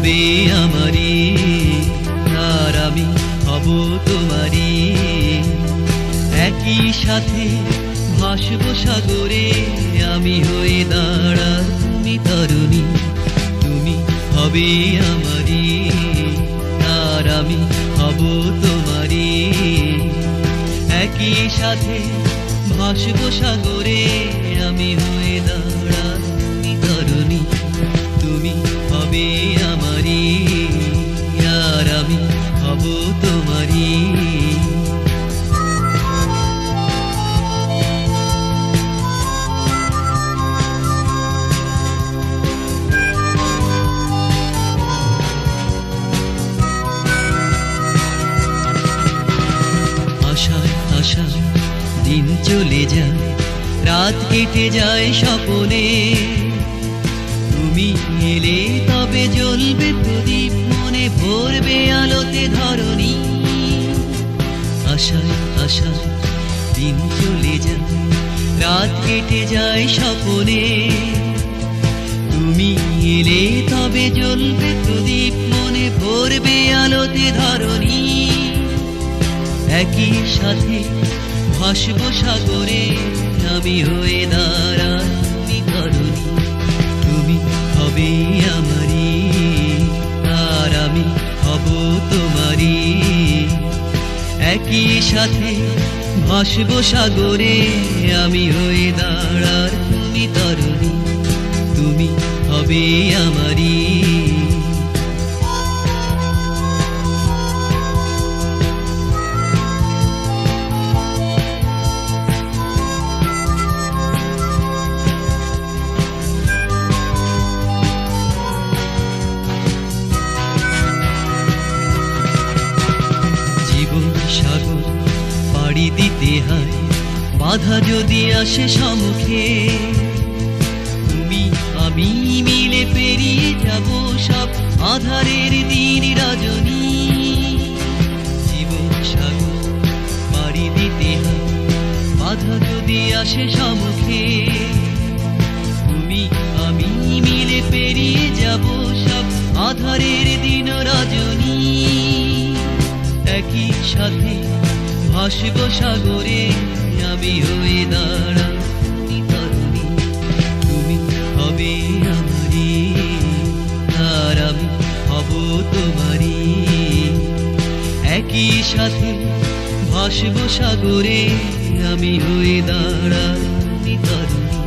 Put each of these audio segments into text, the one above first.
হবে আমারি, আর আমি হব তোমারি। একই সাথে ভাসবো সাগরে, আমি হয়ে দাঁড়ার তুমি তরুণী। তুমি হবে আমারি, আর আমি হব তোমারি। একই সাথে ভাসবো সাগরে, আমি হয়ে দাঁড়ার তুমি তরুণী। তুমি হবে আমারি, আর আমি হব তোমারি। আশায় আশায় দিন চলে যায়, রাত কেটে যায় স্বপনে। তুমি এলে তবে জ্বলবে প্রদীপ, মনে ভরবে আলোতে ধরণী। আশায় আশায় দিন চলে যায়, রাত কেটে যায় স্বপনে। তুমি এলে তবে জ্বলবে প্রদীপ, মনে ভরবে আলোতে ধরণী। একই সাথে ভাসবো সাগরে, আমি হয়ে দাঁড়ার তুমি তরুণী। তুমি হবে আমারি, আর আমি হব তোমারি। একই সাথে ভাসবো সাগরে, আমি হয়ে দাঁড়ার তুমি তরুণী। তুমি হবে আমারি। সাগর পাড়ি দিতে হয়, বাধা যদি আসে সম্মুখে। তুমি আমি মিলে পেরিয়ে যাব সব আধারের দিন রজনী। জীবন সাগর পাড়ি দিতে হয়, বাধা যদি আসে সম্মুখে। তুমি আমি মিলে পেরিয়ে যাব সব আধারের দিন রজনী। একই সাথে ভাসবো সাগরে, আমি হয়ে দাঁড়া তুমি তরুণী। তুমি হবে আমারি, আর আমি হব তোমারি। একই সাথে ভাসবো সাগরে, আমি হয়ে দাঁড়া তুমি তরুণী।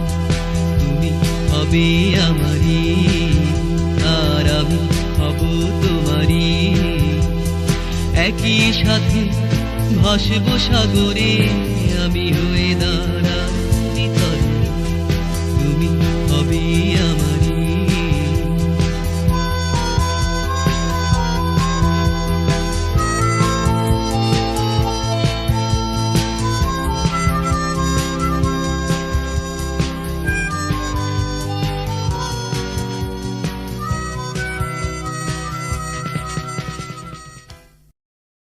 তুমি হবে আমারি, আর আমি হব তোমারি। একই সাথে ভাসবো সাগরে,